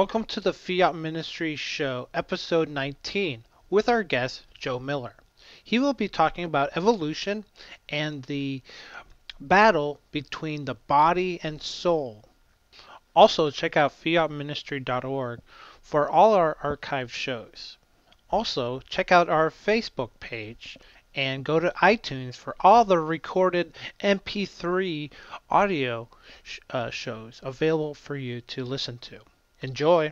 Welcome to the Fiat Ministry Show, episode 19, with our guest, Joe Miller. He will be talking about evolution and the battle between the body and soul. Also, check out fiatministry.org for all our archive shows. Also, check out our Facebook page and go to iTunes for all the recorded MP3 audio shows available for you to listen to. Enjoy!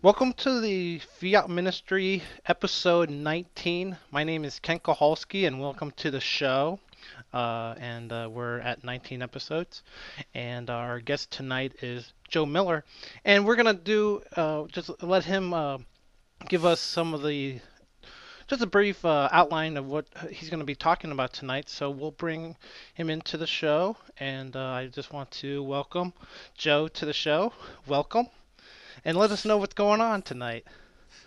Welcome to the Fiat Ministry episode 19. My name is Ken Kohalski and welcome to the show. We're at 19 episodes. And our guest tonight is Joe Miller. And we're going to just let him give us just a brief outline of what he's going to be talking about tonight. So we'll bring him into the show. And I just want to welcome Joe to the show. Welcome. And let us know what's going on tonight.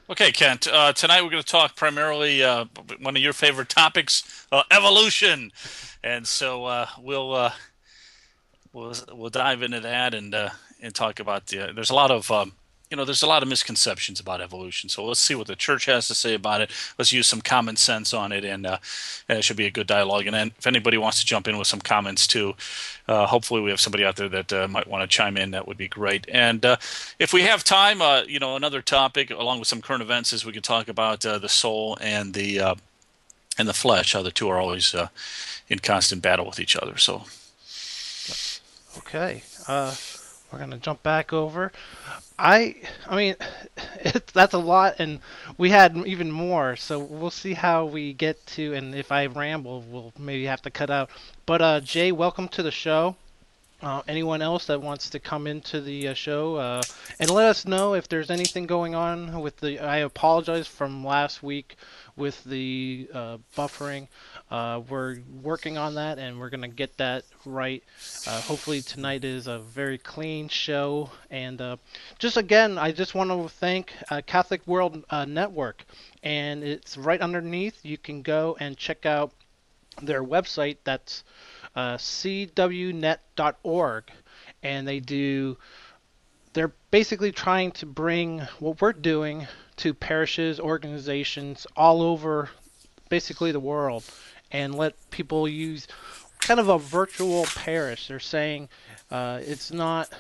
Okay, Kent. Tonight we're going to talk primarily one of your favorite topics, evolution, and so we'll dive into that and talk about there's a lot of there's a lot of misconceptions about evolution. So let's see what the church has to say about it. Let's use some common sense on it, and it should be a good dialogue. And then if anybody wants to jump in with some comments too, hopefully we have somebody out there that might want to chime in. That would be great. And if we have time, another topic along with some current events is we can talk about the soul and the flesh, how the two are always in constant battle with each other. So, Okay, we're gonna jump back over. I mean, that's a lot, and we had even more. So we'll see how we get to, and if I ramble, we'll maybe have to cut out. But Jay, welcome to the show. Anyone else that wants to come into the show, and let us know if there's anything going on with the. I apologize from last week with the buffering. We're working on that, and we're gonna get that right. Hopefully tonight is a very clean show. And just again, I just want to thank Catholic World Network, and it's right underneath. You can go and check out their website. That's cwnet.org, and they're basically trying to bring what we're doing to parishes, organizations all over basically the world, and let people use kind of a virtual parish. They're saying it's not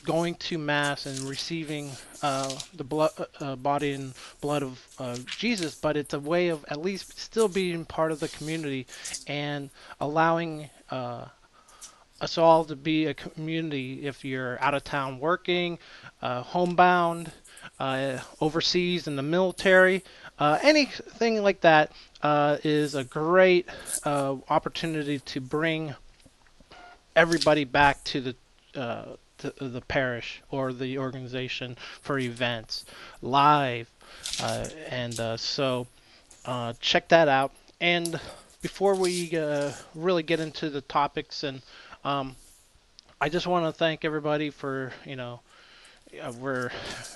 going to mass and receiving the body and blood of Jesus, but it's a way of at least still being part of the community and allowing us all to be a community. If you're out of town working, homebound, overseas in the military, anything like that is a great opportunity to bring everybody back to the parish or the organization for events live, and so check that out. And before we really get into the topics, and I just want to thank everybody for we're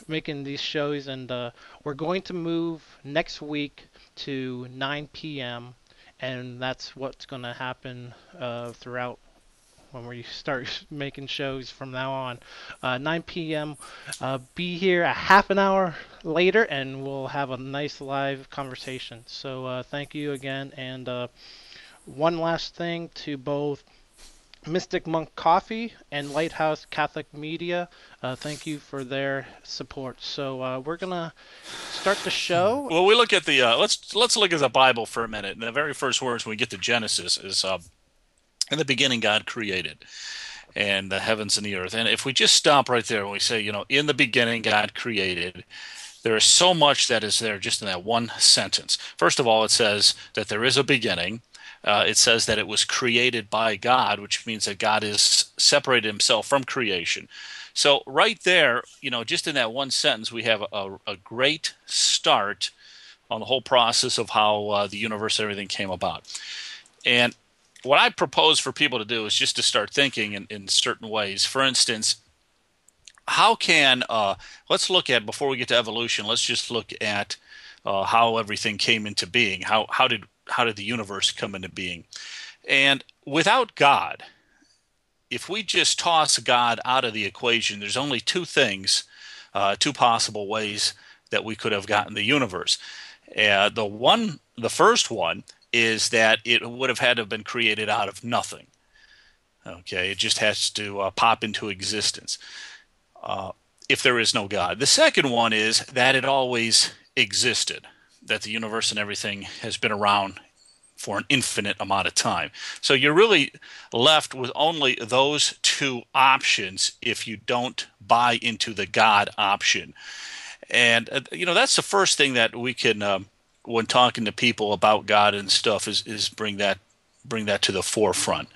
making these shows, and we're going to move next week to 9 p.m. and that's what's going to happen throughout when we start making shows from now on. 9 p.m. Be here a half an hour later, and we'll have a nice live conversation. So thank you again. And one last thing to both Mystic Monk Coffee and Lighthouse Catholic Media. Thank you for their support. So we're gonna start the show. well, we look at the let's look at the Bible for a minute. And the very first words when we get to Genesis is, "In the beginning, God created." And the heavens and the earth. And if we just stop right there and we say, in the beginning, God created, there is so much that is there just in that one sentence. First of all, it says that there is a beginning. It says that it was created by God, which means that God is separated himself from creation. So right there, just in that one sentence, we have a great start on the whole process of how the universe and everything came about. And what I propose for people to do is just to start thinking in certain ways. For instance, how can let's look at, before we get to evolution, let's just look at how everything came into being. How did the universe come into being? And without God, if we just toss God out of the equation, there's only two things, two possible ways that we could have gotten the universe. The first one is that it would have had to have been created out of nothing. Okay, it just has to pop into existence if there is no God. The second one is that it always existed, that the universe and everything has been around for an infinite amount of time. So you're really left with only those two options if you don't buy into the God option. And that's the first thing that we can, when talking to people about God and stuff, is bring that to the forefront.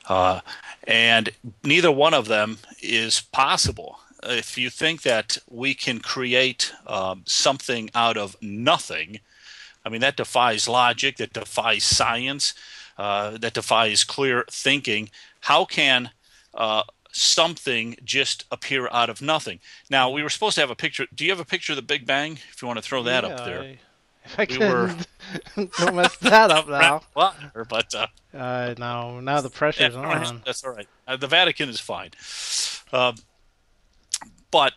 Uh, and neither one of them is possible. If you think that we can create something out of nothing, I mean, that defies logic, that defies science, that defies clear thinking. How can something just appear out of nothing? Now, we Hmm. were supposed to have a picture. Do you have a picture of the Big Bang? If you want to throw that up Yeah, there. if I We were can don't mess that up now. but No, now the yeah, pressure's on. that's all right. The Vatican is fine. Uh, but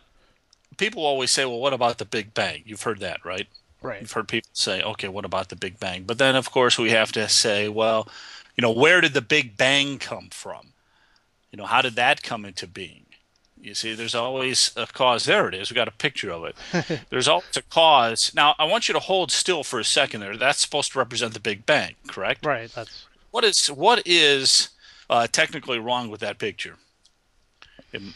people always say, well, what about the Big Bang? You've heard that, right? Right. You've heard people say, okay, what about the Big Bang? But then, of course, we have to say, well, where did the Big Bang come from? How did that come into being? You see, there's always a cause. There it is. We got a picture of it. There's always a cause. Now, I want you to hold still for a second there. That's supposed to represent the Big Bang, correct? Right. That's What is technically wrong with that picture? In,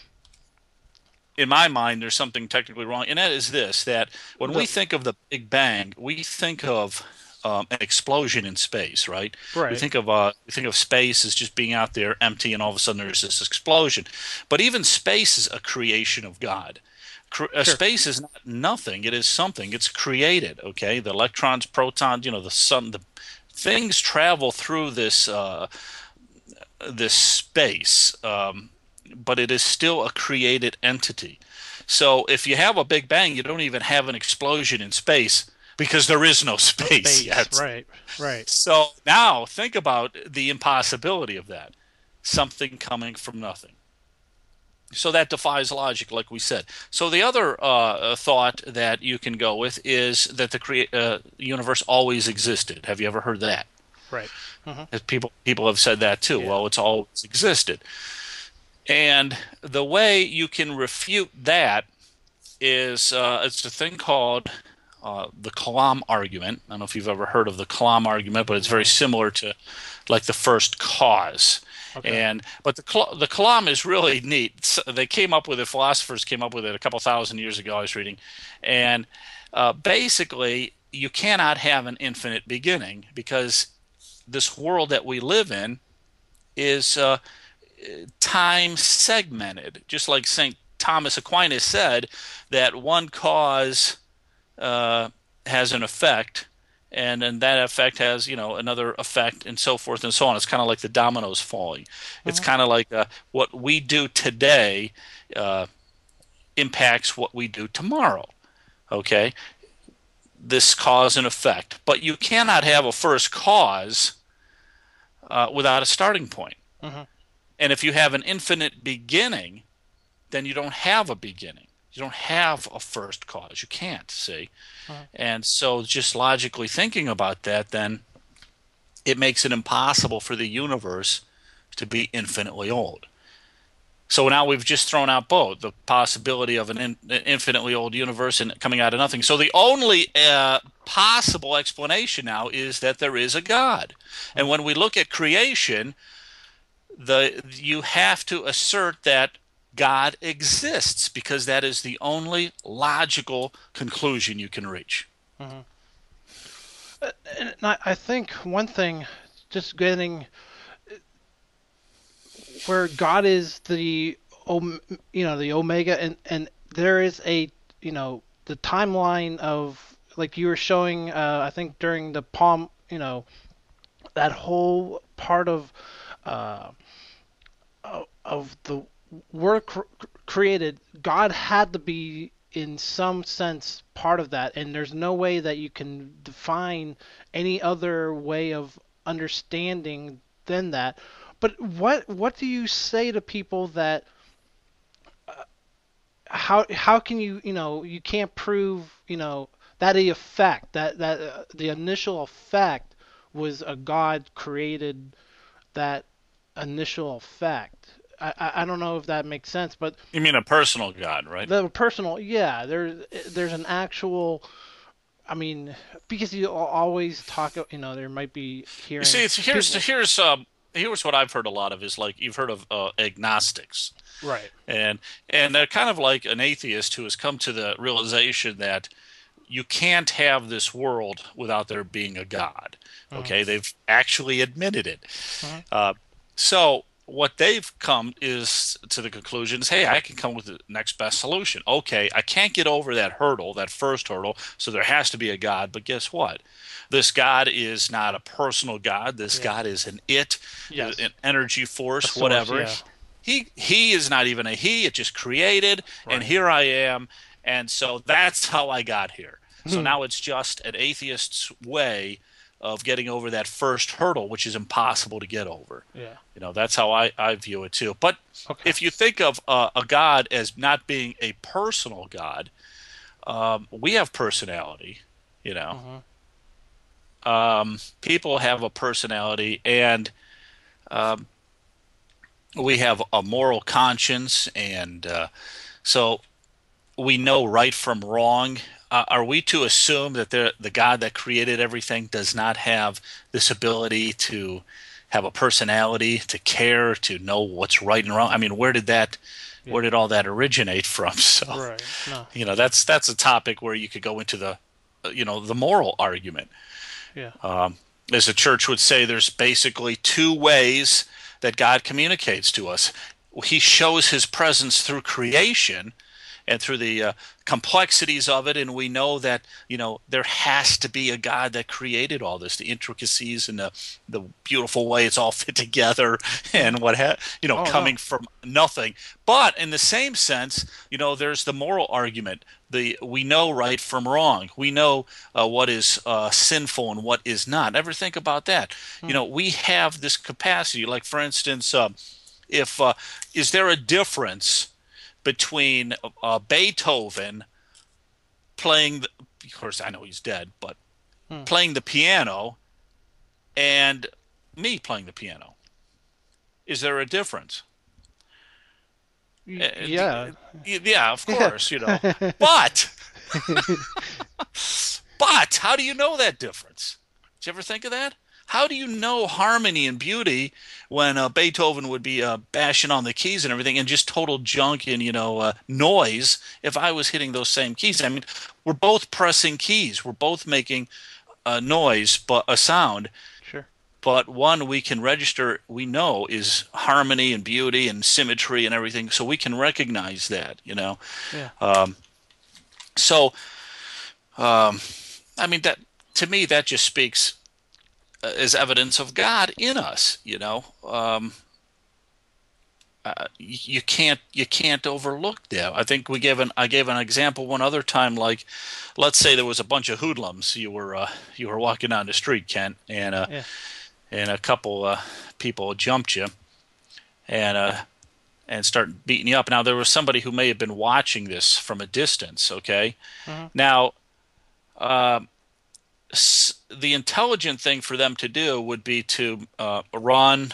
in my mind, there's something technically wrong, and that is this: that when the we think of the Big Bang, we think of an explosion in space, right? We right. think of space as just being out there empty, and all of a sudden there's this explosion. But even space is a creation of God. Sure. Space is not nothing; it is something. It's created. Okay, the electrons, protons, the sun, the things travel through this space, but it is still a created entity. So if you have a Big Bang, you don't even have an explosion in space because there is no No space space. yet. Right. Right. So now think about the impossibility of that. Something coming from nothing. So that defies logic, like we said. So the other thought that you can go with is that the universe always existed. Have you ever heard that? Right. Hmm. As people have said that too. Yeah. Well, it's always existed. And the way you can refute that is it's a thing called the Kalam argument. I don't know if you've ever heard of the Kalam argument, but it's very No. similar to like the first cause. Okay. But the Kalam is really neat. They came up with it. Philosophers came up with it a couple thousand years ago. I was reading, and basically, you cannot have an infinite beginning because this world that we live in is time segmented, just like St. Thomas Aquinas said that one cause uh, has an effect, and then that effect has another effect, and so forth and so on. It's kind of like the dominoes falling. It's Hmm. kind of like what we do today uh, impacts what we do tomorrow. Okay, this cause and effect, but you cannot have a first cause without a starting point. Hmm. And if you have an infinite beginning, then you don't have a beginning. You don't have a first cause. You can't, see? Hmm. And so, just logically thinking about that, then it makes it impossible for the universe to be infinitely old. So now we've just thrown out both the possibility of an infinitely old universe and coming out of nothing. So the only possible explanation now is that there is a God. And when we look at creation, you have to assert that God exists because that is the only logical conclusion you can reach. Hmm. And I think one thing, just getting where God is the the omega, and there is a the timeline of, like you were showing, I think during the palm, that whole part uh of the work created. God had to be in some sense part of that, and there's no way that you can define any other way of understanding than that. But what do you say to people that how can you can't prove that the effect that the initial effect was a God created that initial effect. I don't know if that makes sense, but You mean a personal God, right? the personal, yeah, there's an actual. I mean, because you always talk, there might be You hearing see, people. here's what I've heard a lot of is like you've heard of agnostics, Right. and they're kind of like an atheist who has come to the realization that you can't have this world without there being a God. Hmm. Okay, they've actually admitted it. Hmm. Uh, so what they've come is to the conclusion is, hey, I can come with the next best solution. Okay, I can't get over that hurdle, that first hurdle, so there has to be a God. But guess what? This God is not a personal God. This Yeah. God is an it, Yes. an energy A force, source. whatever. Yeah. He is not even a he. It just created, and Right. here I am. And so that's how I got here. So Hmm. now it's just an atheist's way of getting over that first hurdle, which is impossible to get over. Yeah. That's how I view it too. But Okay. if you think of a God as not being a personal God, we have personality. You know, Hmm. people have a personality, and we have a moral conscience, and so we know right from wrong. Are we to assume that the God that created everything does not have this ability to have a personality, to care, to know what's right and wrong? I mean, Yeah. where did all that originate from? So, Right. No. that's a topic where you could go into the moral argument. Yeah. As the church would say, there's basically two ways that God communicates to us. He shows his presence through creation and through the complexities of it, and we know that there has to be a God that created all this, the intricacies and the beautiful way it's all fit together, Hmm. and Oh no. coming from nothing. But in the same sense, there's the moral argument. We know right from wrong. We know what is sinful and what is not. Ever think about that? Hmm. We have this capacity. Like for instance, if is there a difference between Beethoven playing of course I know he's dead, but Hmm. playing the piano and me playing the piano? Is there a difference? Yeah. Yeah, of Yeah. course, But how do you know that difference? Did you ever think of that? How do you know harmony and beauty when Beethoven would be bashing on the keys and everything, and just total junk and noise if I was hitting those same keys? I mean, we're both pressing keys, we're both making a noise, but a sound, Sure. but one we can register, we know is harmony and beauty and symmetry and everything, so we can recognize that. Yeah. So, I mean, that to me that just speaks as evidence of God in us. You can't overlook that. I think I gave an example one other time. Like, let's say there was a bunch of hoodlums. You were walking down the street, Kent, Yeah. and a couple people jumped you and start beating you up. Now there was somebody who may have been watching this from a distance. Okay, Hmm. now the intelligent thing for them to do would be to run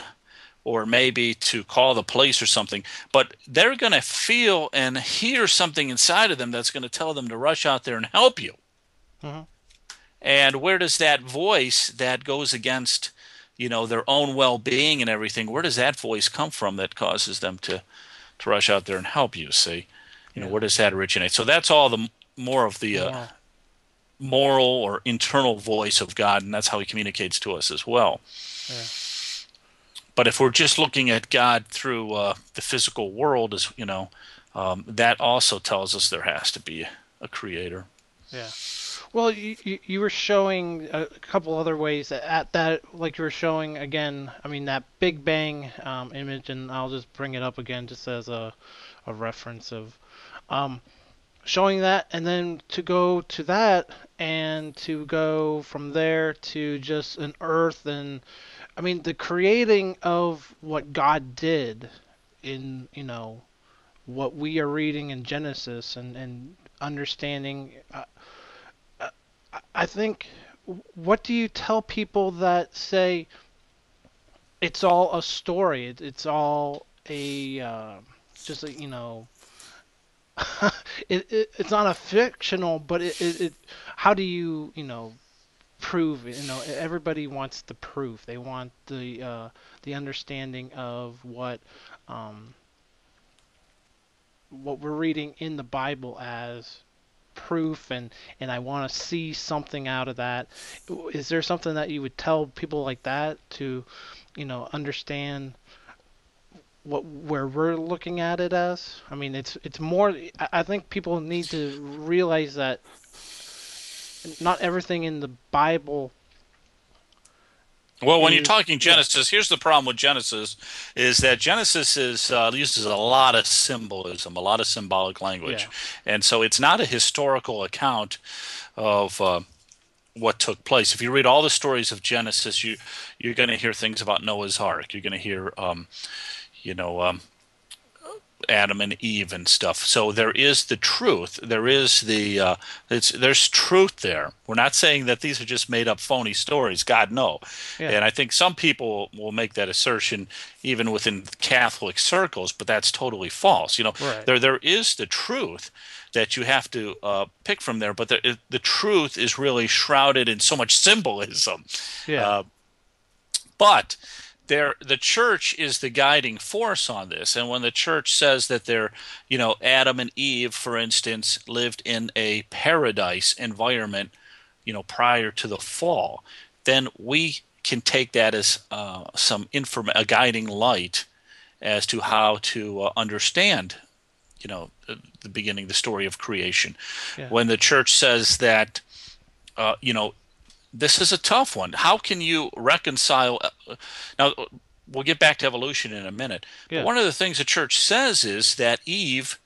or maybe to call the police or something. But they're going to feel and hear something inside of them that's going to tell them to rush out there and help you. Hmm. And where does that voice that goes against, their own well-being and everything, where does that voice come from that causes them to rush out there and help you, see? Yeah. Where does that originate? So that's all the more of the Moral. moral or internal voice of God, and that's how he communicates to us as well. Yeah. But if we're just looking at God through the physical world, as that also tells us there has to be a creator. Yeah. Well, you were showing a couple other ways at that, like you were showing again. I mean, that Big Bang image, and I'll just bring it up again just as a reference of um, showing that, and then to go to that, and to go from there to just an Earth and I mean, the creating of what God did in, what we are reading in Genesis and understanding. I think, what do you tell people that say it's all a story? It's all a just a, it's not a fictional, but how do you prove it? Everybody wants the proof. They want the understanding of um, what we're reading in the Bible as proof, and I want to see something out of that. Is there something that you would tell people like that to, understand where we're looking at it as? I mean, it's more. I think people need to realize that not everything in the Bible Well, when you're is, talking yeah, Genesis, here's the problem with Genesis is that Genesis uses a lot of symbolism, a lot of symbolic yeah, language. And so it's not a historical account of what took place. If you read all the stories of Genesis, you're going to hear things about Noah's Ark. You're going to hear, you know, Adam and Eve and stuff. So there is the truth. There is there's truth there. We're not saying that these are just made up phony stories. God, no. yeah, And I think some people will make that assertion even within Catholic circles, but that's totally false. right, There is the truth that you have to pick from there, but the truth is really shrouded in so much symbolism. yeah, Uh, but the church is the guiding force on this. And when the church says that Adam and Eve, for instance, lived in a paradise environment, prior to the fall, then we can take that as a guiding light as to how to understand, the beginning, the story of creation. yeah, When the church says that, uh, you know, this is a tough one. How can you reconcile? Now, we'll get back to evolution in a minute. But yeah, one of the things the church says is that Eve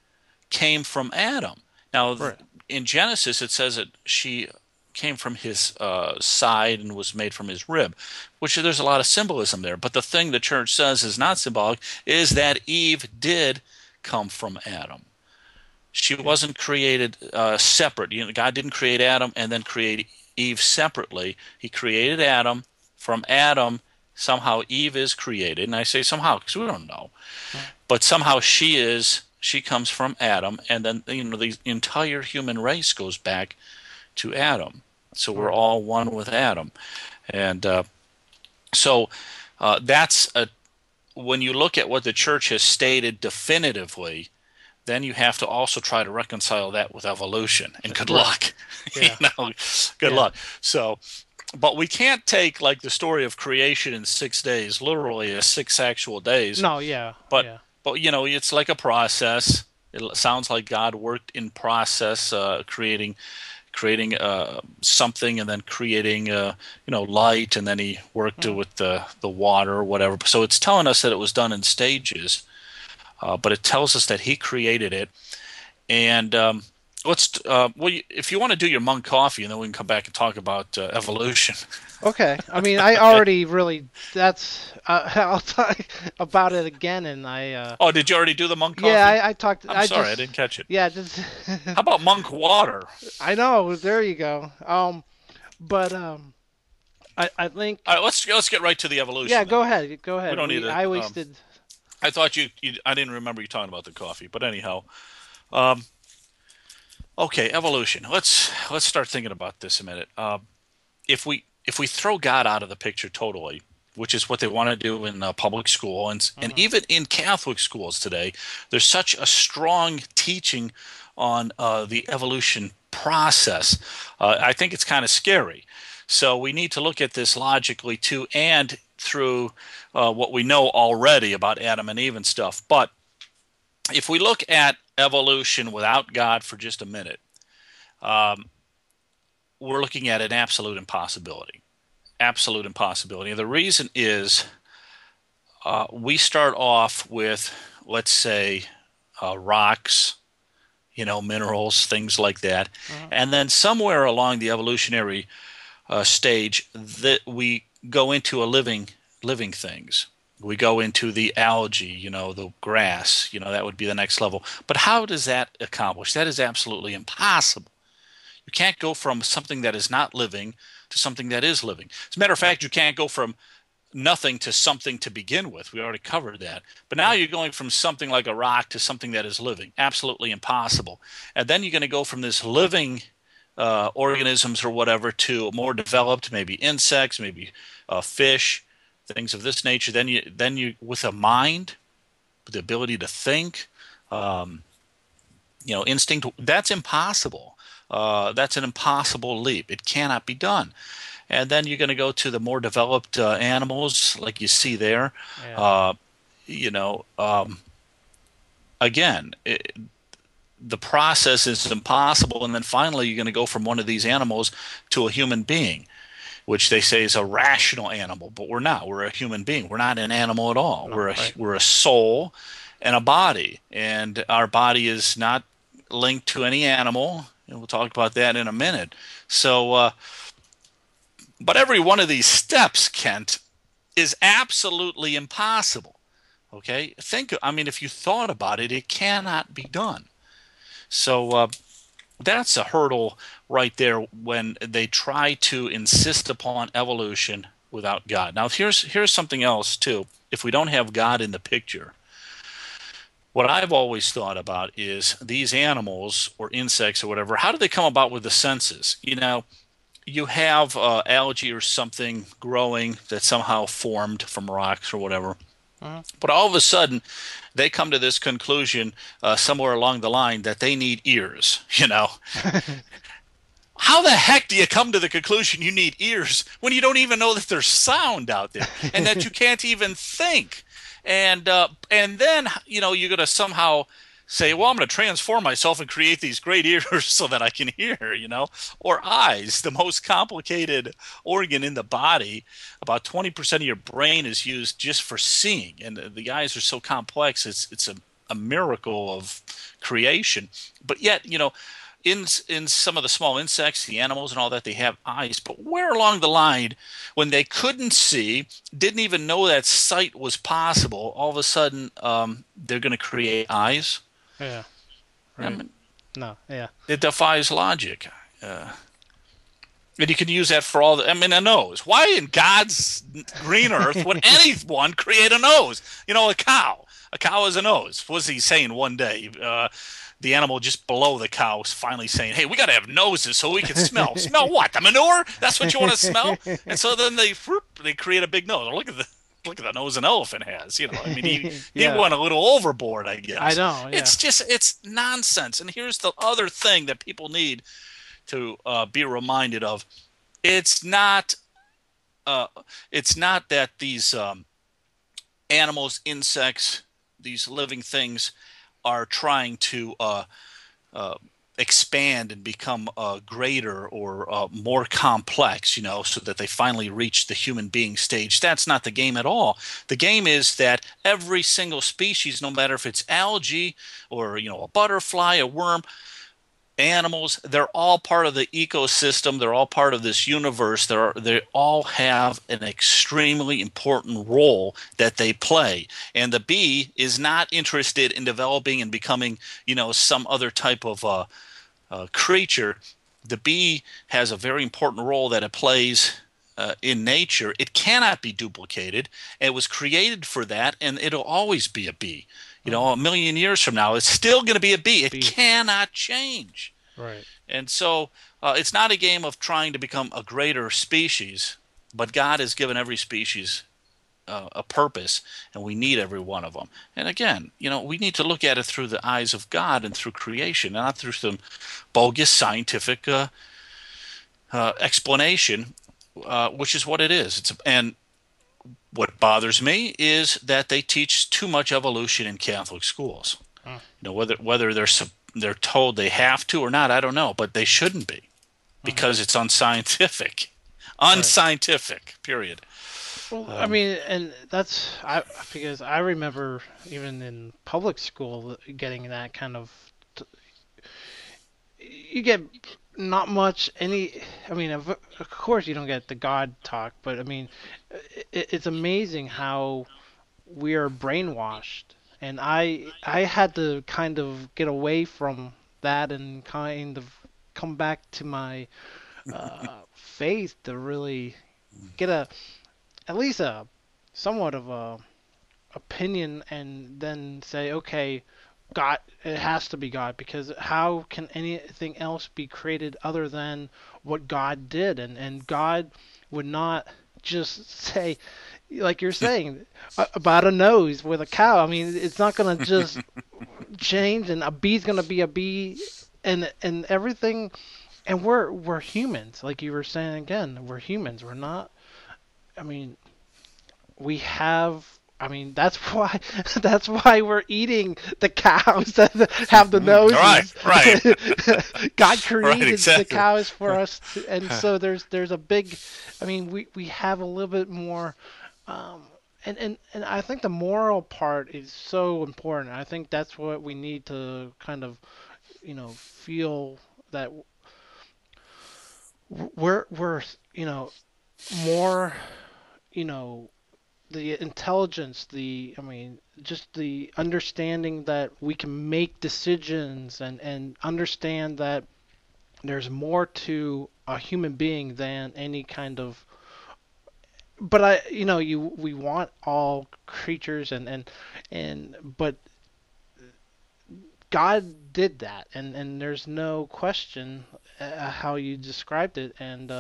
came from Adam. Now, right, in Genesis, it says that she came from his side and was made from his rib, which there's a lot of symbolism there. But the thing the church says is not symbolic is that Eve did come from Adam. She yeah, wasn't created separate. God didn't create Adam and then create Eve separately. He created Adam. From Adam, somehow Eve is created, and I say somehow because we don't know. mm, But somehow she comes from Adam, and then the entire human race goes back to Adam. So we're right, all one with Adam, and so that's a when you look at what the church has stated definitively, then you have to also try to reconcile that with evolution. And good right, luck. yeah, Good yeah, luck. So, but we can't take like the story of creation in 6 days, literally as 6 actual days. no, yeah, But yeah, it's like a process. It sounds like God worked in process, creating something, and then creating light, and then He worked mm, with the water or whatever. So it's telling us that it was done in stages, but it tells us that He created it. And if you want to do your monk coffee, and then we can come back and talk about evolution. okay. I mean, I Okay. already really that's I'll talk about it again, and Oh, did you already do the monk yeah, coffee? I talked, I'm I sorry, I just, didn't catch it. yeah, just How about monk water? I know, there you go. But I think, All right, let's get right to the yeah, evolution then. go ahead, go We ahead. don't need to. I wasted. I thought I didn't remember you talking about the coffee, but anyhow. Um, okay, evolution. Let's start thinking about this a minute. If we throw God out of the picture totally, which is what they want to do in public school and Mhm. even in Catholic schools today, there's such a strong teaching on the evolution process. I think it's kind of scary. So we need to look at this logically too, and through what we know already about Adam and Eve and stuff. But if we look at evolution without God for just a minute, um, we're looking at an absolute impossibility. Absolute impossibility. And the reason is we start off with, let's say, rocks, minerals, things like that. Mhm. And then somewhere along the evolutionary stage that we go into a living living things. We go into the algae, the grass, that would be the next level. But how does that accomplish? That is absolutely impossible. You can't go from something that is not living to something that is living. As a matter of Right. fact, you can't go from nothing to something to begin with. We already covered that. But now Right. you're going from something like a rock to something that is living. Absolutely impossible. And then you're going to go from this living organisms or whatever to more developed, maybe insects, maybe fish, things of this nature. Then you with a mind, with the ability to think, um, instinct. That's impossible. That's an impossible leap. It cannot be done. And then you're going to go to the more developed animals, like you see there. Yeah. Uh, you know, um, again, the process is impossible. And then finally, you're going to go from one of these animals to a human being, which they say is a rational animal, but we're not. We're a human being. We're not an animal at all. No. Right. We're a soul and a body, and our body is not linked to any animal. And we'll talk about that in a minute. So, but every one of these steps, Kent, is absolutely impossible. Okay, I mean, if you thought about it, it cannot be done. So that's a hurdle right there when they try to insist upon evolution without God. Now, here's something else too. If we don't have God in the picture, what I've always thought about is these animals or insects or whatever. How do they come about with the senses? You have algae or something growing that somehow formed from rocks or whatever. Mhm. But all of a sudden, they come to this conclusion somewhere along the line that they need ears. How the heck do you come to the conclusion you need ears when you don't even know that there's sound out there and that you can't even think? And then you're going to somehow say, well, I'm going to transform myself and create these great ears so that I can hear, or eyes, the most complicated organ in the body. About 20% of your brain is used just for seeing, and the eyes are so complex. It's a miracle of creation. But yet, in some of the small insects, the animals and all that, they have eyes. But where along the line, when they couldn't see, didn't even know that sight was possible, all of a sudden they're going to create eyes? Yeah. I Right. mean, No. Yeah. it defies logic. And you can use that for a nose. Why in God's green earth would anyone create a nose? A cow. A cow has a nose. What was he saying one day? The animal just below the cow was finally saying, hey, we got to have noses so we can smell. Smell what? The manure? That's what you want to smell? And so then they create a big nose. Look at the nose an elephant has. He Yeah. went a little overboard, I I guess. know. Yeah. It's nonsense. And here's the other thing that people need to be reminded of. It's not uh, it's not that these animals, insects, these living things are trying to uh, expand and become greater or more complex, so that they finally reach the human being stage. That's not the game at all. The game is that every single species, no matter if it's algae or a butterfly, a worm, animals, they're all part of the ecosystem. They're all part of this universe. They all have an extremely important role that they play. And the bee is not interested in developing and becoming, some other type of creature. The bee has a very important role that it plays in nature. It cannot be duplicated. It was created for that, and it'll always be a bee. Mhm. A million years from now, it's still going to be a bee. It Be cannot change. right. And so it's not a game of trying to become a greater species, but God has given every species a purpose, and we need every one of them. And again, we need to look at it through the eyes of God and through creation, not through some bogus scientific explanation, which is what it is. And what bothers me is that they teach too much evolution in Catholic schools. Mm. Whether they're told they have to or not, I don't know, but they shouldn't be Mhm. because it's unscientific. Right. Unscientific. Period. Well, I Um, mean, and that's I because I remember even in public school getting that kind of you get not much any. I mean, of course you don't get the God talk, but I mean, it's amazing how we are brainwashed, and I had to kind of get away from that and kind of come back to my faith to really get a at least a somewhat of a opinion, and then say, okay, God, it has to be God, because how can anything else be created other than what God did? And God would not just say, like you're saying, about a nose with a cow. I mean, it's not gonna just change, and a bee's gonna be a bee, and everything. And we're humans, like you were saying again. We're humans. We're not. I mean, we have. I mean, that's why that's why we're eating the cows that have the Right, noses. right, God right, created the exactly. cows for us, and so there's a big. I mean, we have a little bit more. Um, and I think the moral part is so important. I think that's what we need to kind of, feel that we're more, you know, the intelligence, I mean, just the understanding that we can make decisions, and understand that there's more to a human being than any kind of. But we want all creatures, but God did that, and there's no question how you described it, and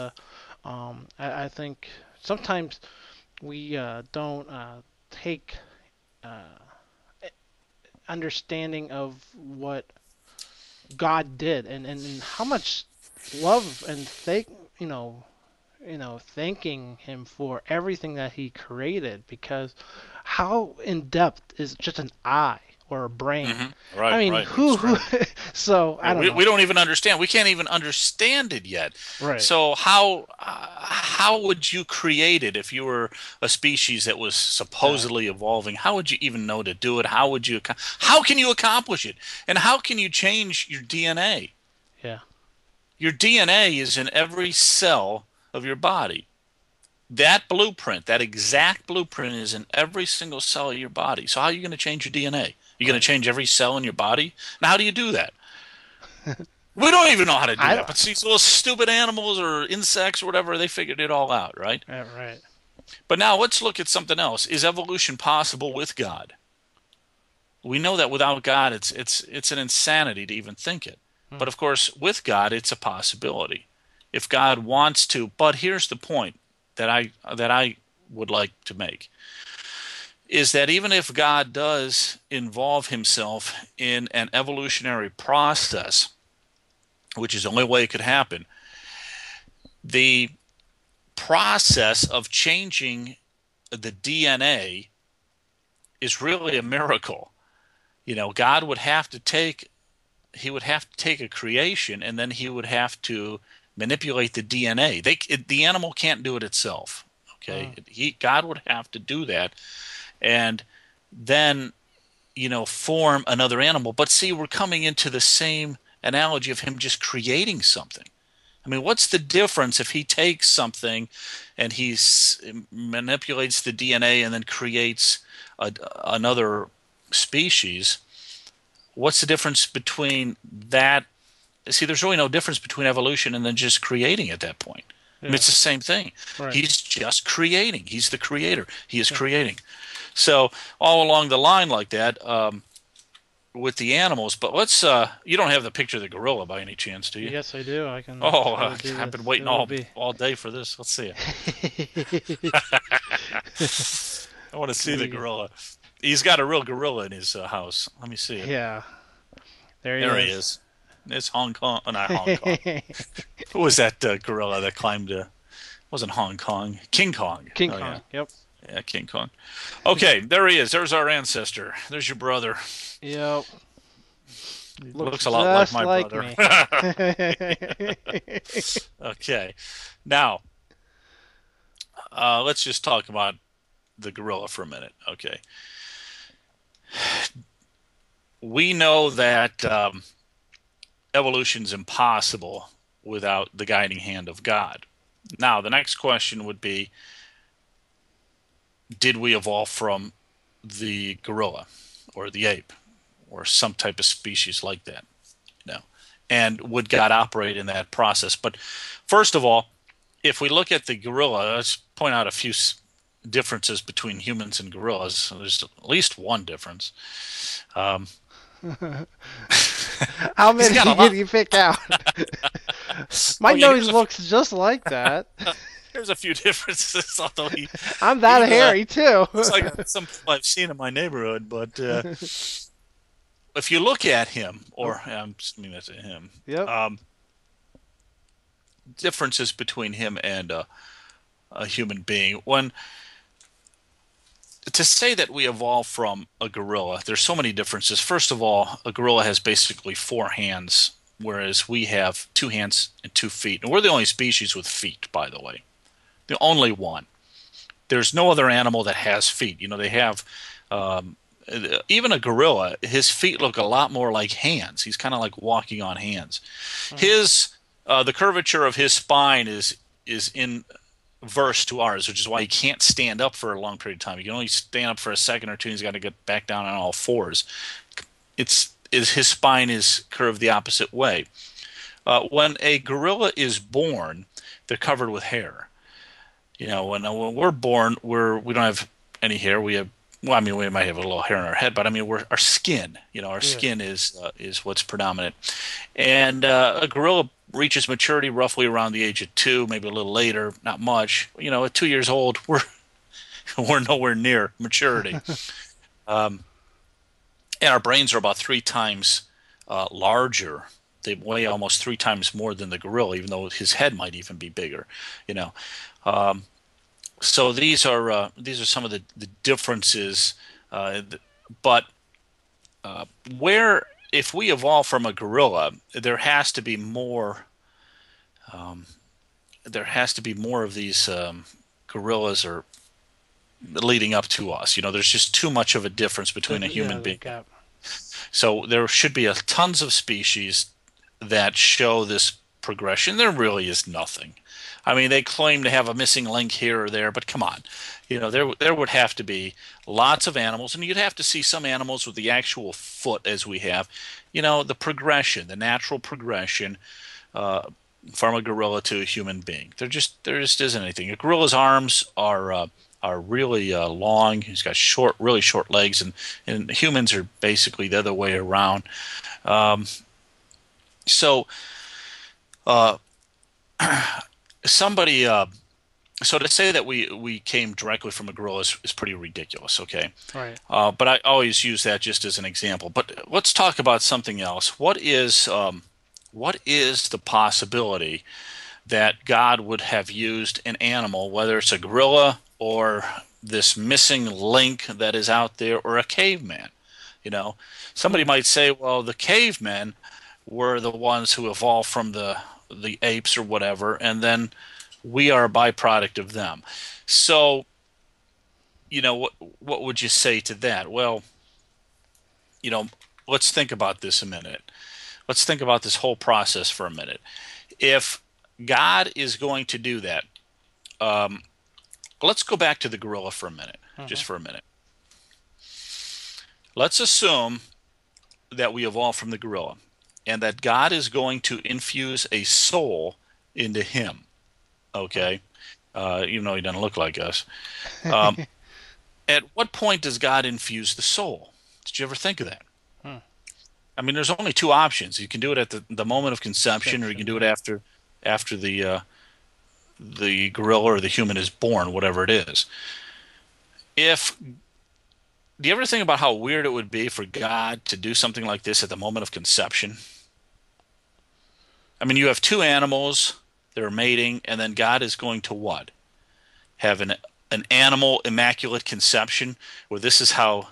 I think sometimes we don't take uh, understanding of what God did, and how much love and you know thanking him for everything that he created, because how in depth is just an eye or a brain? I Right, mean, right, who extremely. so Yeah, I don't we know. don't even understand. We can't even understand it yet. Right. So how would you create it if you were a species that was That. supposedly evolving? How would you even know to do it? How can you accomplish it? And how can you change your DNA? Yeah. Your DNA is in every cell of your body. That blueprint, that exact blueprint is in every single cell of your body. So how are you going to change your DNA? You're going to Right. change every cell in your body? Now, how do you do that? We don't even know how to do I that. don't. But see, these little stupid animals or insects or whatever, they figured it all out, right? Right. Right. But now let's look at something else. Is evolution possible with God? We know that without God, it's an insanity to even think it. But Hmm. of course, with God, it's a possibility. If God wants to, but here's the point that I would like to make is that even if God does involve himself in an evolutionary process, which is the only way it could happen, the process of changing the DNA is really a miracle. God would have to take he would have to take a creation and then he would have to manipulate the DNA. The animal can't do it itself. Hmm. Okay, God would have to do that, and then form another animal. But see, we're coming into the same analogy of him just creating something. I mean, what's the difference if he takes something and he manipulates the DNA and then creates another species? What's the difference between that? See, there's really no difference between evolution and then just creating at that point. I mean, Yeah. it's the same thing. Right. He's just creating. He's the creator. He is Yeah. creating. So all along the line like that with the animals. But let's. You don't have the picture of the gorilla by any chance, do you? Yes, I do. I can Oh, try to do I've been this. waiting It'll be. all day for this. Let's see it. I want to see the We can. gorilla. He's got a real gorilla in his house. Let me see it. Yeah. There he There he is. is. It's Hong Kong. Not Hong Kong. Who was that gorilla that climbed? Wasn't Hong Kong. King Kong. King Oh yeah, Kong. Yep. yeah, King Kong. Okay, there he is. There's our ancestor. There's your brother. Yep. He looks Looks a lot like just my like brother. me. Okay, now let's just talk about the gorilla for a minute. Okay, we know that evolution's impossible without the guiding hand of God. Now, the next question would be did we evolve from the gorilla or the ape or some type of species like that? No. And would God operate in that process? But first of all, if we look at the gorilla, let's point out a few differences between humans and gorillas. There's at least one difference. Um, How he's many got a did lot. you pick out? My Okay, nose looks just like that. here's a few differences. Although I'm that he hairy too. looks like some people I've seen in my neighborhood, but if you look at him, Oh, or I'm assuming that's a him, yep. um, differences between him and a human being. When to say that we evolved from a gorilla, there's so many differences. First of all, a gorilla has basically four hands, whereas we have two hands and 2 feet. And we're the only species with feet, by the way. The only one. There's no other animal that has feet. You know, they have um, even a gorilla. His feet look a lot more like hands. He's kind of like walking on hands. Mhm. His the curvature of his spine is inverse to ours, which is why he can't stand up for a long period of time. He can only stand up for a second or two. And he's got to get back down on all fours. It's is his spine is curved the opposite way. When a gorilla is born, they're covered with hair. You know, when we're born, we don't have any hair. We have well, I mean, we might have a little hair on our head, but I mean, our skin. You know, our Yeah. skin is what's predominant. And a gorilla reaches maturity roughly around the age of 2, maybe a little later, not much. You know, at 2 years old, we're nowhere near maturity. Um, and our brains are about 3 times larger. They weigh almost 3 times more than the gorilla, even though his head might even be bigger. You know, um, so these are some of the differences. But where if we evolve from a gorilla, there has to be more. Um, there has to be more of these gorillas or leading up to us. You know, there's just too much of a difference between a Yeah, human the being. gap. So there should be tons of species that show this progression. There really is nothing. I mean, they claim to have a missing link here or there, but come on. You know, there would have to be lots of animals, and you'd have to see some animals with the actual foot as we have. You know, the progression, the natural progression uh, from a gorilla to a human being. There just isn't anything. A gorilla's arms are really long. He's got really short legs, and humans are basically the other way around. Um, so uh, somebody so to say that we came directly from a gorilla is pretty ridiculous. Okay, Right. but I always use that just as an example. But let's talk about something else. What is the possibility that God would have used an animal, whether it's a gorilla or this missing link that is out there, or a caveman? You know, somebody Hmm. might say, well, the cavemen were the ones who evolved from the apes or whatever, and then we are a byproduct of them. So, you know, what would you say to that? Well, you know, let's think about this a minute. Let's think about this whole process for a minute. If God is going to do that, um, let's go back to the gorilla for a minute, Hmm. just for a minute. Let's assume that we evolved from the gorilla and that God is going to infuse a soul into him. Right. Okay. Even though he doesn't look like us. Um, at what point does God infuse the soul? Did you ever think of that? Hmm. I mean, there's only two options. You can do it at the moment of conception, or you can Conception. do it Yeah. after the gorilla or the human is born, whatever it is. If Do you ever think about how weird it would be for God to do something like this at the moment of conception? I mean, you have two animals, they're mating, and then God is going to what? Have an animal immaculate conception where this is how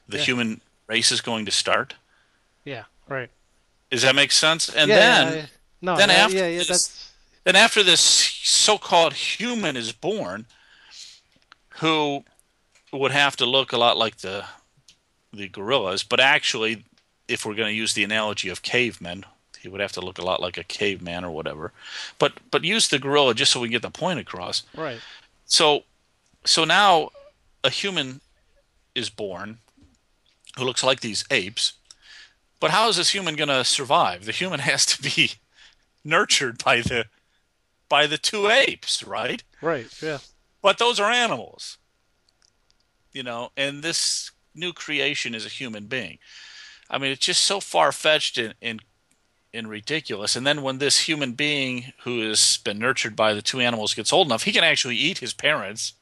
the Yeah. human race is going to start? Yeah. Right. Does that make sense? And Yeah. Yeah. No. then That. after Yeah. Yeah. this That's. then after this so-called human is born, who would have to look a lot like the gorillas, but actually, if we're going to use the analogy of cavemen, he would have to look a lot like a caveman or whatever. But use the gorilla just so we get the point across. Right. So so now, a human is born who looks like these apes, but how is this human going to survive? The human has to be nurtured by the two apes, right? Right. Yeah. But those are animals, and this new creation is a human being. I mean, it's just so far fetched and ridiculous. And then when this human being who has been nurtured by the two animals gets old enough, he can actually eat his parents,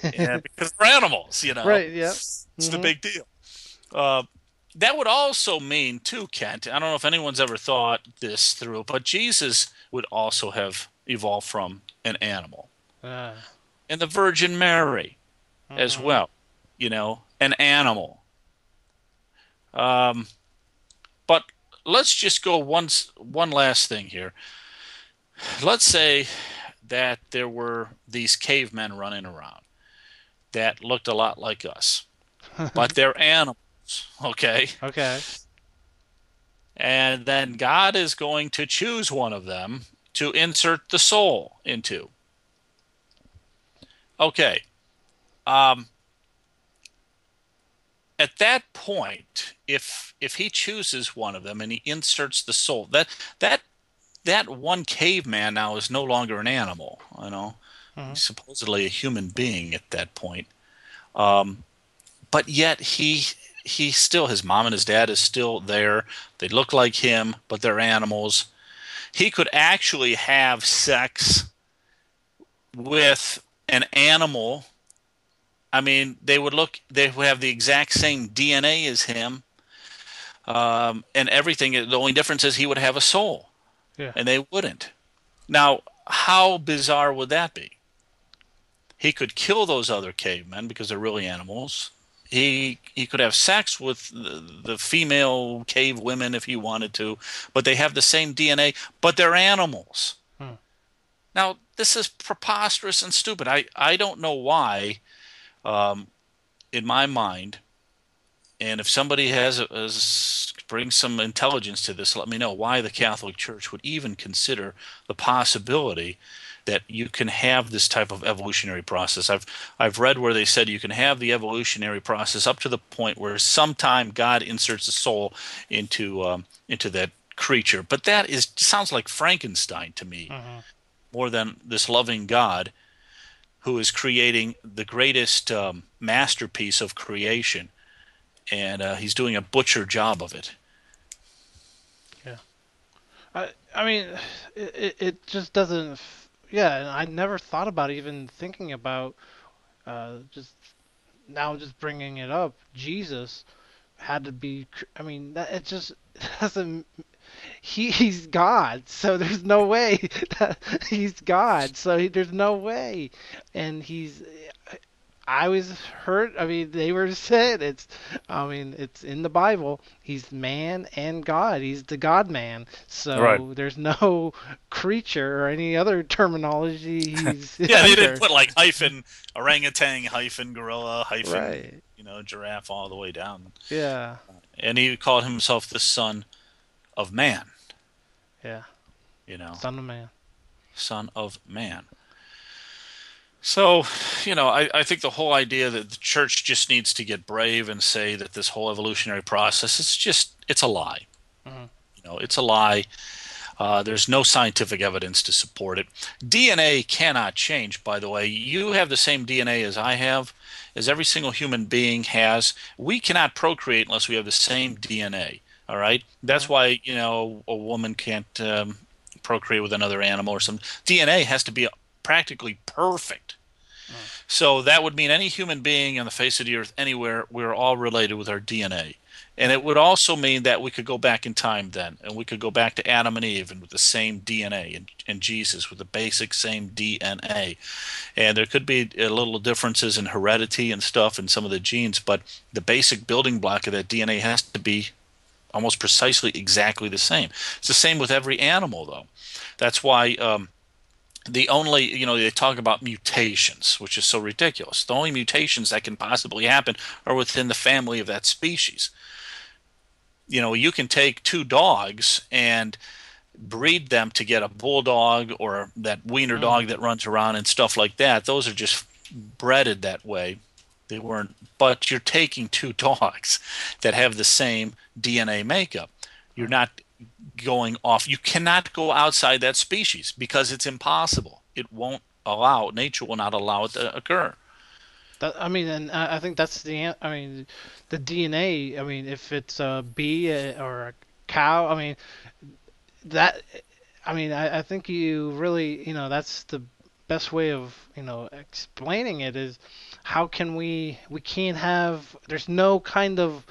and because they're animals, Right. Yeah. it's the Hmm. big deal. Uh, that would also mean, too, Kent, I don't know if anyone's ever thought this through, but Jesus would also have evolved from an animal. Uh, And the Virgin Mary as hmm. well, an animal. Um, but let's just go one last thing here. Let's say that there were these cavemen running around that looked a lot like us, but they're animals, okay? Okay. And then God is going to choose one of them to insert the soul into. Okay. Um, at that point, if he chooses one of them and he inserts the soul, that that one caveman now is no longer an animal. Hmm. He's supposedly a human being at that point. Um, but yet he still, his mom and his dad is still there. They look like him, but they're animals. He could actually have sex with an animal. I mean, they would have the exact same DNA as him, and everything. The only difference is he would have a soul, Yeah. and they wouldn't. Now, how bizarre would that be? He could kill those other cavemen because they're really animals. He could have sex with the female cave women if he wanted to, but they have the same DNA, but they're animals. Hmm. Now, this is preposterous and stupid. I don't know why, um, in my mind, and if somebody brings some intelligence to this, let me know why the Catholic Church would even consider the possibility that you can have this type of evolutionary process. I've read where they said you can have the evolutionary process up to the point where sometime God inserts a soul into that creature. But that sounds like Frankenstein to me Hmm. more than this loving God who is creating the greatest masterpiece of creation, and he's doing a butcher job of it. Yeah. I mean, it just doesn't. Yeah, and I never thought about even thinking about just now just bringing it up. Jesus had to be. I mean, that it just doesn't. He's God, so there's no way that he's God. So there's no way, and he's. I was hurt. I mean, they were said it's. I mean, it's in the Bible. He's man and God. He's the God man. Right. So there's no creature or any other terminology he's Yeah, they didn't under. put like hyphen orangutan, hyphen gorilla, hyphen, Right. giraffe all the way down. Yeah. And he called himself the son of man, Yeah. you know, Son of Man. son of man. So, I think the whole idea that the church just needs to get brave and say that this whole evolutionary process it's a lie. Hmm. It's a lie. There's no scientific evidence to support it. DNA cannot change, by the way. You have the same DNA as I have, as every single human being has. We cannot procreate unless we have the same DNA. All right? That's Hmm. why, a woman can't procreate with another animal or something. DNA has to be practically perfect. Hmm. So that would mean any human being on the face of the earth anywhere, we're all related with our DNA. And it would also mean that we could go back in time then, and we could go back to Adam and Eve and with the same DNA, and Jesus with the basic same DNA. And there could be little differences in heredity and stuff in some of the genes, but the basic building block of that DNA has to be almost precisely exactly the same. It's the same with every animal, though. That's why the only, they talk about mutations, which is so ridiculous. The only mutations that can possibly happen are within the family of that species. You can take two dogs and breed them to get a bulldog or that wiener Hmm. dog that runs around and stuff like that. Those are just bred that way. They weren't. But you're taking two dogs that have the same DNA makeup. You're Mhm. not going off. You cannot go outside that species because it's impossible. It won't allow. Nature will not allow it to occur. I mean, and I think that's I mean, the DNA. I mean, if it's a bee or a cow, I mean that. I mean, I think you really, that's the best way of, explaining it is how can we can't have. There's no kind of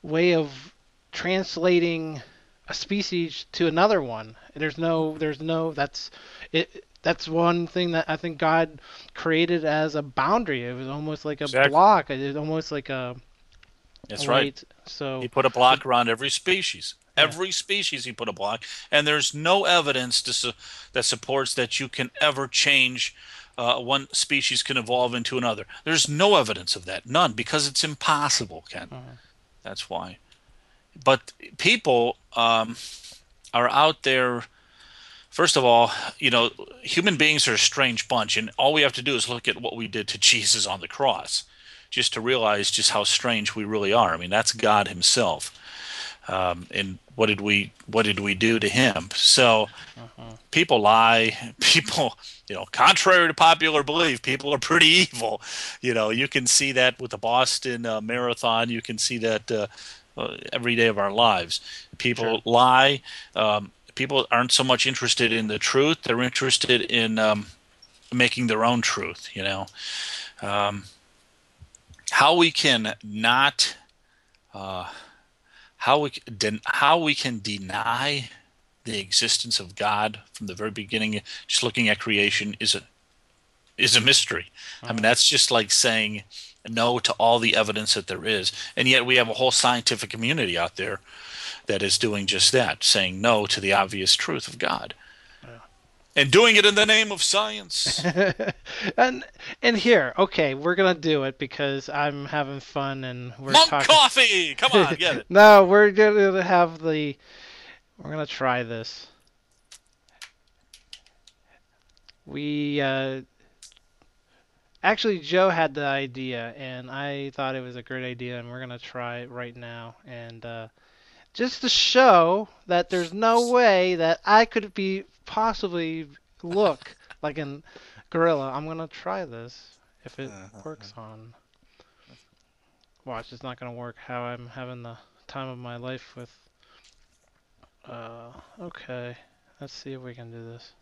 way of translating a species to another one. There's no that's it. That's one thing that I think God created as a boundary. It was almost like a Exactly. block. It was almost like a That's right. way. So, He put a so block around every species. yeah. Every species he put a block, and there's no evidence that supports that you can ever change one species can evolve into another. There's no evidence of that, none, because it's impossible, Ken. Mhm. That's why. But people are out there. First of all, human beings are a strange bunch, and all we have to do is look at what we did to Jesus on the cross, just to realize just how strange we really are. I mean, that's God Himself. And what did we do to him? So Mhm. people lie. People, contrary to popular belief, people are pretty evil. You can see that with the Boston Marathon. You can see that every day of our lives. Sure. People lie. People aren't so much interested in the truth. They're interested in making their own truth. Um, how we can not. Uh, how we can deny the existence of God from the very beginning, just looking at creation, is a mystery. I mean, Mhm. that's just like saying no to all the evidence that there is, and yet we have a whole scientific community out there that is doing just that, saying no to the obvious truth of God, and doing it in the name of science. Yeah. And here, okay, we're gonna do it because I'm having fun and we're Monk talking. coffee, come on, get it. No, we're gonna try this. We actually Joe had the idea and I thought it was a great idea and we're gonna try it right now and just to show that there's no way that I could be possibly look like a gorilla. I'm gonna try this if it works on. Watch, it's not gonna work how I'm having the time of my life with. Okay. Let's see if we can do this.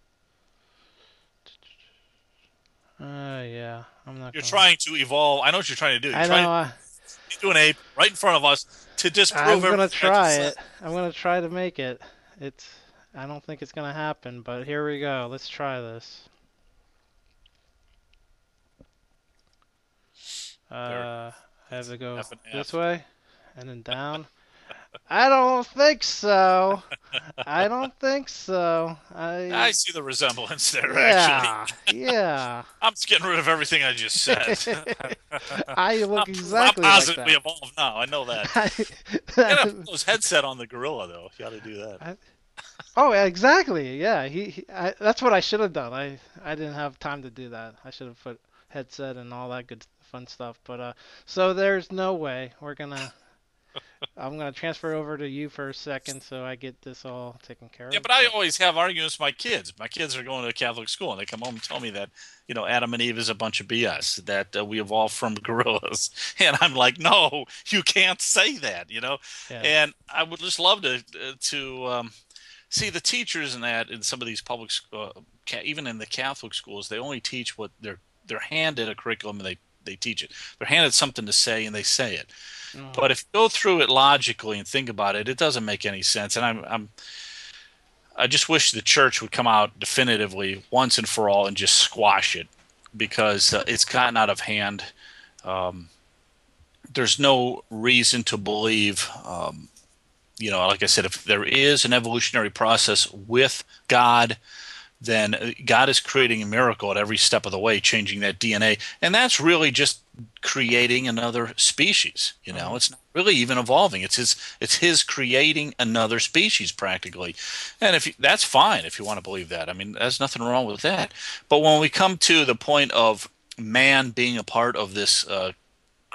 Yeah. I'm not You're gonna. trying to evolve. I know what you're trying to do. You're I know. trying to do an ape right in front of us to disprove I'm gonna everything I just try said. it. I'm gonna try to make it. It's. I don't think it's gonna happen, but here we go. Let's try this. There, I have it's to go half and this half. way and then down. I don't think so. I don't think so. I see the resemblance there, actually. Yeah, yeah. I'm just getting rid of everything I just said. I look I'm exactly like positively that. evolved now. I know that. I, You gotta put those headset on the gorilla, though. You gotta do that. I, oh, yeah, exactly. Yeah, that's what I should have done. I didn't have time to do that. I should have put headset and all that good fun stuff. But so there's no way we're gonna. I'm gonna transfer over to you for a second so I get this all taken care Yeah, of. but I But always have arguments with my kids. My kids are going to a Catholic school, and they come home and tell me that, Adam and Eve is a bunch of BS, that we evolved from gorillas. And I'm like, no, you can't say that. yeah. And I would just love to see the teachers in that in some of these public, even in the Catholic schools, they only teach what they're handed a curriculum and they teach it. They're handed something to say and they say it. Mhm. But if you go through it logically and think about it, it doesn't make any sense. And I just wish the church would come out definitively once and for all and just squash it because it's gotten out of hand. Um, there's no reason to believe, like I said, if there is an evolutionary process with God, then God is creating a miracle at every step of the way, changing that DNA. And that's really just creating another species. Mhm. It's not really even evolving. It's his creating another species practically. And that's fine if you want to believe that. I mean, there's nothing wrong with that. But when we come to the point of man being a part of this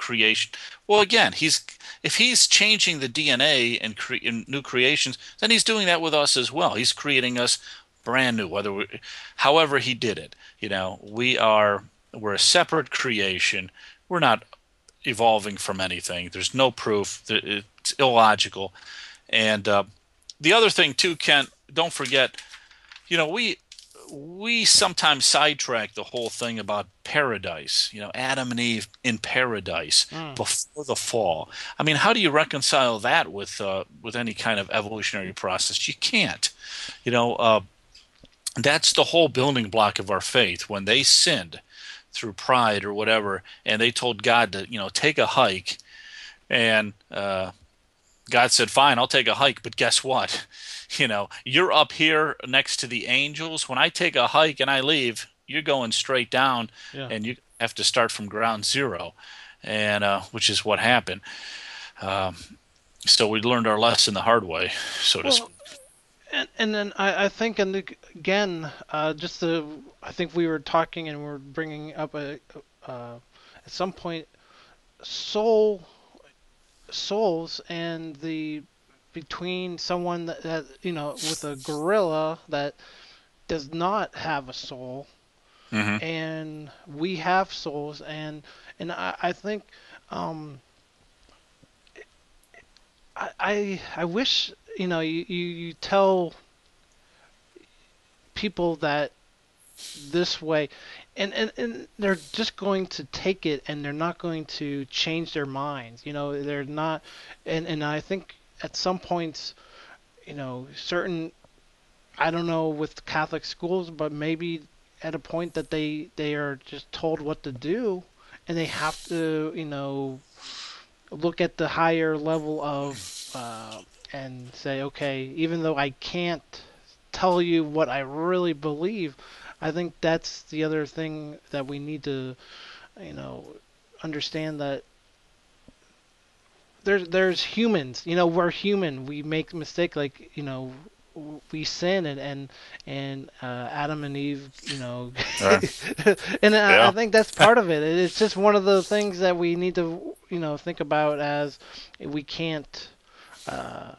creation. Well, again, he's if he's changing the DNA and in new creations, then he's doing that with us as well. He's creating us brand new. However he did it, we're a separate creation. We're not evolving from anything. There's no proof. It's illogical. And the other thing too, Ken, don't forget, we sometimes sidetrack the whole thing about paradise. Adam and Eve in paradise Mm. before the fall. I mean, how do you reconcile that with any kind of evolutionary process? You can't. You know, uh, that's the whole building block of our faith. When they sinned through pride or whatever, and they told God to, take a hike, and God said, "Fine, I'll take a hike, but guess what? You're up here next to the angels. When I take a hike and I leave, you're going straight down, Yeah. and you have to start from ground zero," and which is what happened. Um, so we learned our lesson the hard way, so to Well, speak. and then I think, and again, I think we were talking and we are bringing up at some point, soul, souls, and the between someone that with a gorilla that does not have a soul, Hmm. and we have souls, and I think, um, I wish you tell people that this way, and they're just going to take it, and they're not going to change their minds. They're not, and I think at some points, certain, I don't know with Catholic schools, but maybe at a point that they are just told what to do, and they have to look at the higher level of and say, okay, even though I can't tell you what I really believe, I think that's the other thing that we need to, you know, understand that there's humans. We're human. We make mistake, like we sin, and Adam and Eve, Uh, and I yeah. think that's part of it. It's just one of the things that we need to think about, as we can't uh,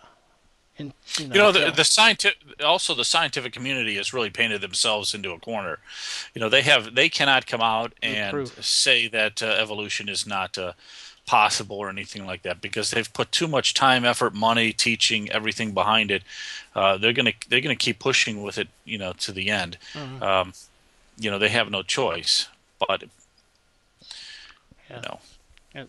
in The, tell. the scientific also the scientific community has really painted themselves into a corner. They cannot come out The and proof. say that evolution is not possible or anything like that because they've put too much time, effort, money, teaching, everything behind it. They're gonna keep pushing with it, to the end. Mhm. Um, they have no choice. But you Yeah. know, Yeah.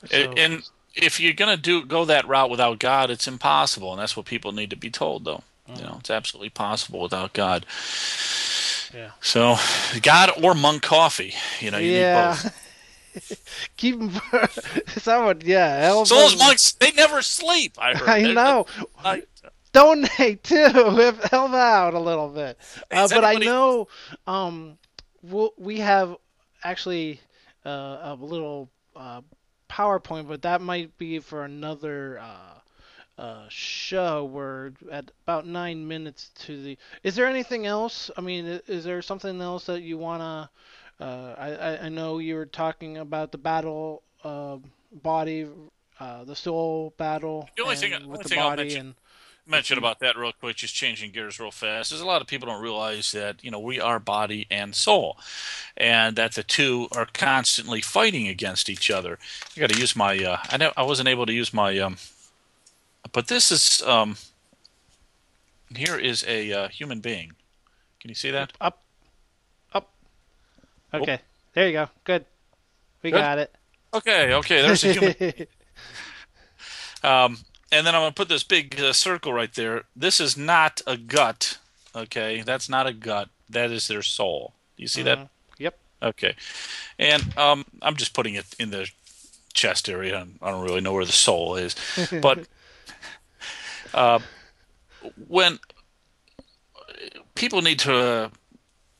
So. and if you're gonna go that route without God, it's impossible, and that's what people need to be told, though. Mhm. It's absolutely possible without God. Yeah. So, God or monk coffee, you need Yeah. both. Keep 'em- someone. Yeah. Help So those us. monks, they never sleep. I heard. I know. Night. Donate too. Help out a little bit. Is But I anybody? know um, we have actually a little PowerPoint, but that might be for another show. We're at about 9 minutes to the. Is there anything else? I mean, is there something else that you wanna? I know you were talking about the battle body, the soul battle, The only thing, and with only the thing I'll body mention and with mention the. about that real quick, just changing gears real fast, is a lot of people don't realize that we are body and soul, and that the two are constantly fighting against each other. I got to use my. I know I wasn't able to use my. But this is. Here is a human being. Can you see that? Up, up. Oh, Okay, there you go. Good, we good. got it. Okay, okay. There's a human. Um, and then I'm going to put this big circle right there. This is not a gut. Okay, that's not a gut. That is their soul. Do you see that? Yep. Okay. And I'm just putting it in the chest area. I don't really know where the soul is, but uh, when people need to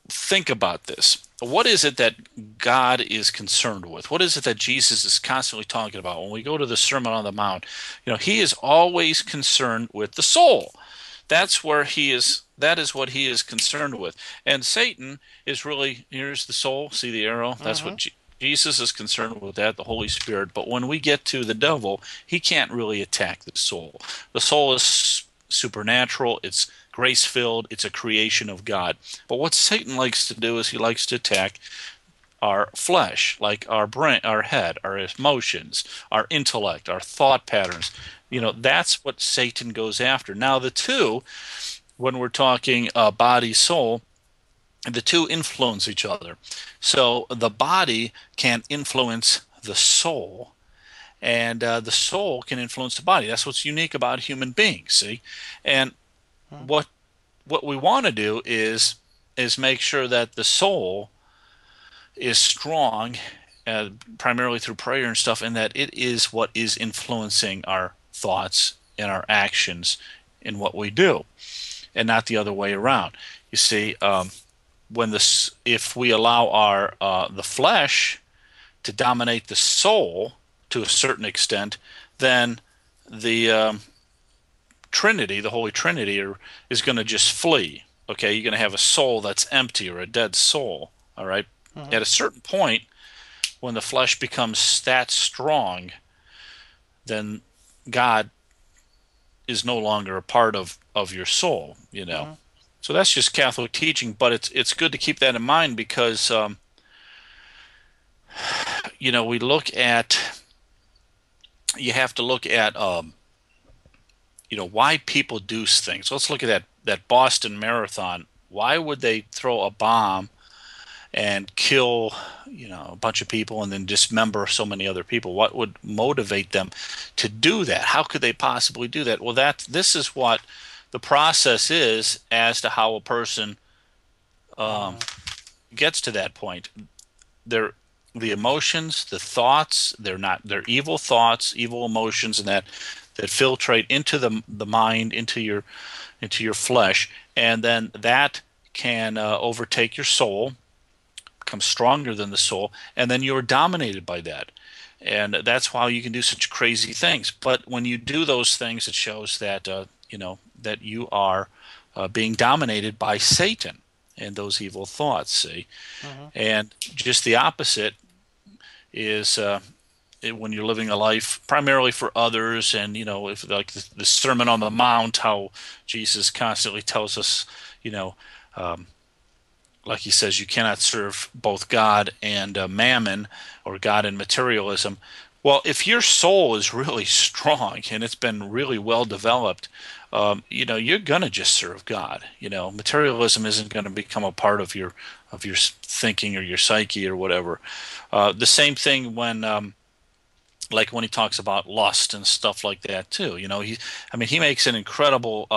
think about this. What is it that God is concerned with? What is it that Jesus is constantly talking about? When we go to the Sermon on the Mount, he is always concerned with the soul. That's where he is. That is what he is concerned with. And Satan is really, here's the soul. See the arrow? That's Mhm. what Jesus is concerned with that, the Holy Spirit. But when we get to the devil, he can't really attack the soul. The soul is supernatural, it's grace filled, it's a creation of God. But what Satan likes to do is he likes to attack our flesh, like our brain, our head, our emotions, our intellect, our thought patterns. That's what Satan goes after. Now, the two, when we're talking body, soul, the two influence each other. So the body can influence the soul, and the soul can influence the body. That's what's unique about human beings. See, and Mhm. what we want to do is make sure that the soul is strong, primarily through prayer and stuff, and that it is what is influencing our thoughts and our actions in what we do, and not the other way around. You see, if we allow our the flesh to dominate the soul to a certain extent, then the Trinity, the Holy Trinity, is going to just flee. Okay, you're going to have a soul that's empty or a dead soul. All right. Mhm. At a certain point, when the flesh becomes that strong, then God is no longer a part of your soul. Mhm. So that's just Catholic teaching, but it's good to keep that in mind because we look at you have to look at why people do things. Let's look at that Boston Marathon. Why would they throw a bomb and kill a bunch of people and then dismember so many other people? What would motivate them to do that? How could they possibly do that? Well, this is what the process is as to how a person um, Mhm. gets to that point. They're the emotions, the thoughts, they're evil thoughts, evil emotions, and that filtrate into the mind, into your flesh, and then that can overtake your soul, become stronger than the soul, and then you're dominated by that. And that's why you can do such crazy things. But when you do those things, it shows that that you are being dominated by Satan and those evil thoughts. See, Mhm. and just the opposite is when you're living a life primarily for others, and if like the Sermon on the Mount, how Jesus constantly tells us, you know, um, like he says, you cannot serve both God and mammon, or God and materialism. Well, if your soul is really strong and it's been really well developed, you're gonna just serve God. Materialism isn't going to become a part of your thinking or your psyche or whatever. The same thing like when he talks about lust and stuff like that too. He makes an incredible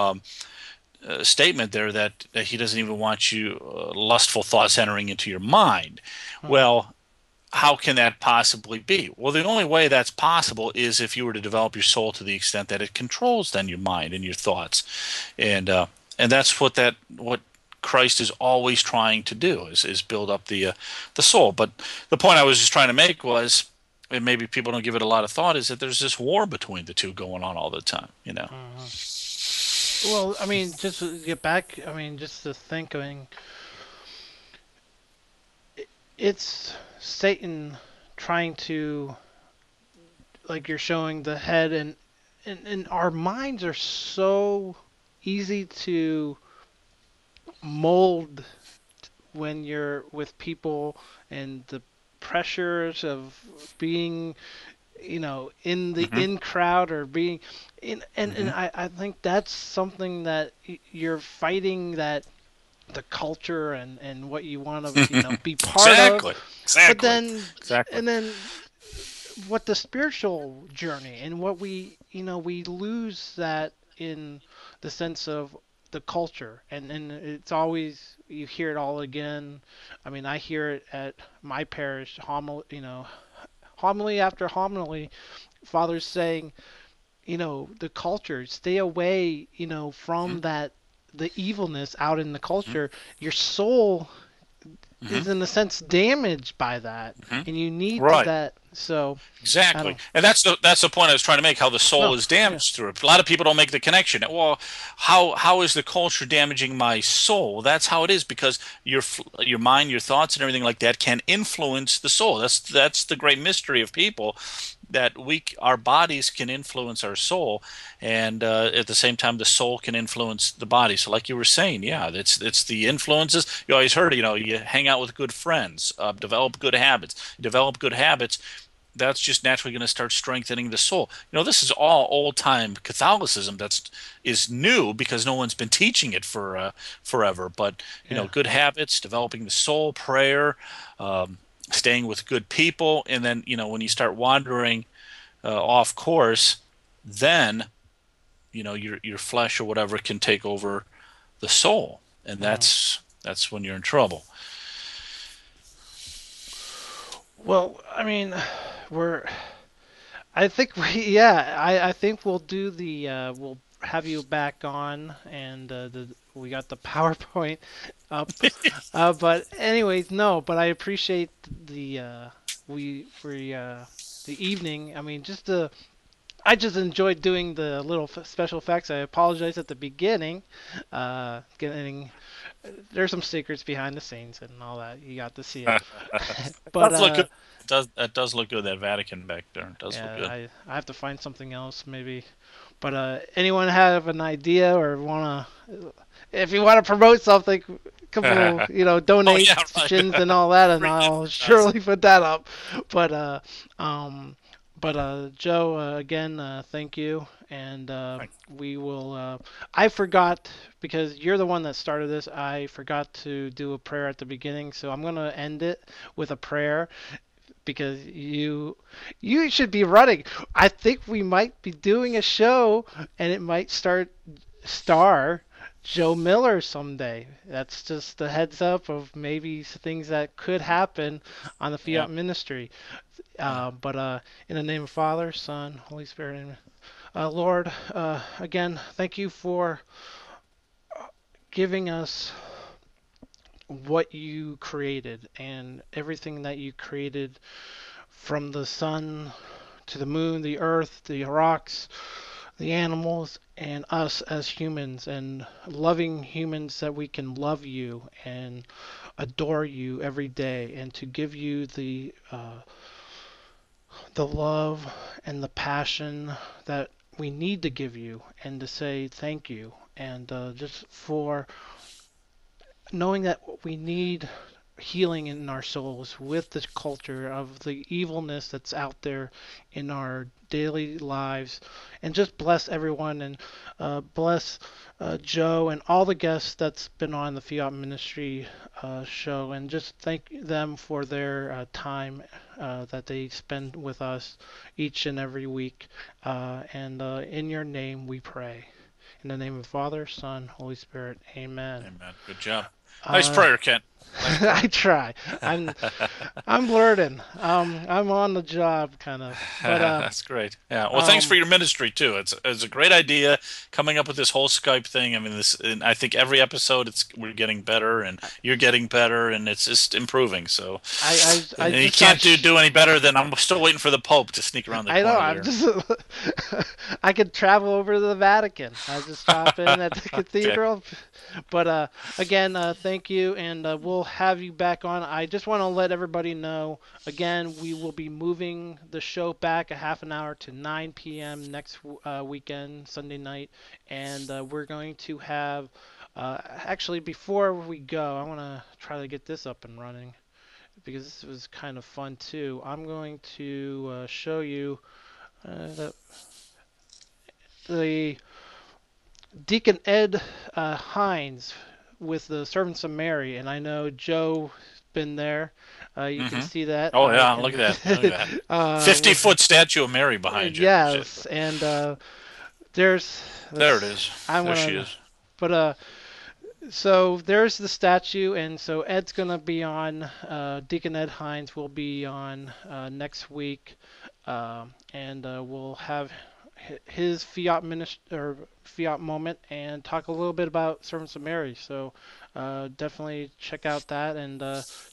statement there that he doesn't even want you lustful thoughts entering into your mind. Mhm. Well, how can that possibly be? Well, the only way that's possible is if you were to develop your soul to the extent that it controls then your mind and your thoughts, and that's what Christ is always trying to do is build up the soul. But the point I was just trying to make was, and maybe people don't give it a lot of thought, is that there's this war between the two going on all the time. Mhm. Well, I mean, just to get back, I mean, just to think, I mean, it's Satan trying to, like you're showing the head, and our minds are so easy to mold when you're with people and the pressures of being, in the Hmm. in crowd or being in, and Hmm. I think that's something that you're fighting, that the culture and what you want to be part of, Exactly. but Exactly. then Exactly. and then what the spiritual journey and what we lose that in the sense of the culture, and it's always, you hear it all again. I mean, I hear it at my parish, homily, homily after homily, fathers saying, the culture, stay away, Hmm. from that, the evilness out in the Hmm. culture. Your soul Hmm. is in a sense damaged by that, Hmm. and you need Right. that. So I Exactly. don't. And that's the point I was trying to make, how the soul No, is yeah, damaged through it. A lot of people don't make the connection. Well, how is the culture damaging my soul? Well, that's how it is, because your mind, your thoughts and everything like that can influence the soul. That's the great mystery of people, that our bodies can influence our soul, and at the same time the soul can influence the body. So like you were saying, yeah, it's the influences. You always heard, you hang out with good friends, develop good habits. Develop good habits, that's just naturally going to start strengthening the soul. This is all old time Catholicism is new, because no one's been teaching it for forever. But yeah. good habits, developing the soul, prayer, um, staying with good people, and then when you start wandering off course, then your flesh or whatever can take over the soul, and Uh, that's when you're in trouble. well, I mean, we're. I think we. Yeah, I think we'll do the. We'll have you back on, and we got the PowerPoint up. But anyways, no. But I appreciate the the evening. I mean, just the I just enjoyed doing the little special effects. I apologize at the beginning. Getting There's some secrets behind the scenes and all that. You got to see it. But Does look good. That does look good. That Vatican back there, it does look yeah, good. I have to find something else maybe. But anyone have an idea or if you want to promote something, a couple Oh yeah, right. donations and all that, and Free I'll advertising. surely put that up. But um, Joe, again, thank you, and Right. we will. I forgot because you're the one that started this. I forgot to do a prayer at the beginning, so I'm gonna end it with a prayer because you should be running. I think we might be doing a show, and it might star Joe Miller someday. That's just a heads up of maybe things that could happen on the Yeah. Fiat ministry. Yeah. But in the name of Father, Son, Holy Spirit, Amen. Lord, again, thank you for giving us what you created and everything that you created from the sun to the moon, the earth, the rocks, the animals, and us as humans, and loving humans that we can love you and adore you every day, and to give you the love and the passion that we need to give you, and to say thank you, and just for knowing that we need healing in our souls with the culture of the evilness that's out there in our daily lives, and just bless everyone, and bless Joe and all the guests that's been on the Fiat Ministry show, and just thank them for their time that they spend with us each and every week. And in your name we pray. In the name of Father, Son, Holy Spirit. Amen. Amen. Good job. Nice Uh, prayer, Kent. Nice I prayer. try. I'm I'm learning. I'm on the job kind of. But That's great. Yeah. Well, thanks for um your ministry too. It's a great idea coming up with this whole Skype thing. I mean, and I think every episode we're getting better, and you're getting better, and it's just improving. So I you just got can't do any better than, I'm still waiting for the Pope to sneak around the I know. corner I'm there. just. I could travel over to the Vatican. I just stop in at the Okay. cathedral. But again, thank you, and we'll have you back on. I just want to let everybody know again, we will be moving the show back a half an hour to 9 p.m. next weekend, Sunday night, and we're going to have. Actually, before we go, I want to try to get this up and running because this was kind of fun too. I'm going to show you the the Deacon Ed Hines with the Servants of Mary, and I know Joe's been there. You can Hmm. see that. Oh I yeah, look can. at that. Look at that. uh, 50-foot statue of Mary behind you. Shit. yes, and there's There it let's. is. I There she wanna, is. but so there's the statue, and so Ed's gonna be on. Deacon Ed Hines will be on next week, and we'll have his Fiat moment and talk a little bit about Servants of Mary. So definitely check out that. And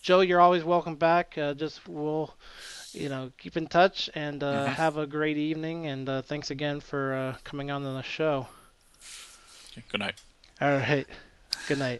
Joe, you're always welcome back. Just we'll keep in touch and Hmm. have a great evening. And thanks again for coming on the show. Good night. All right. Good night.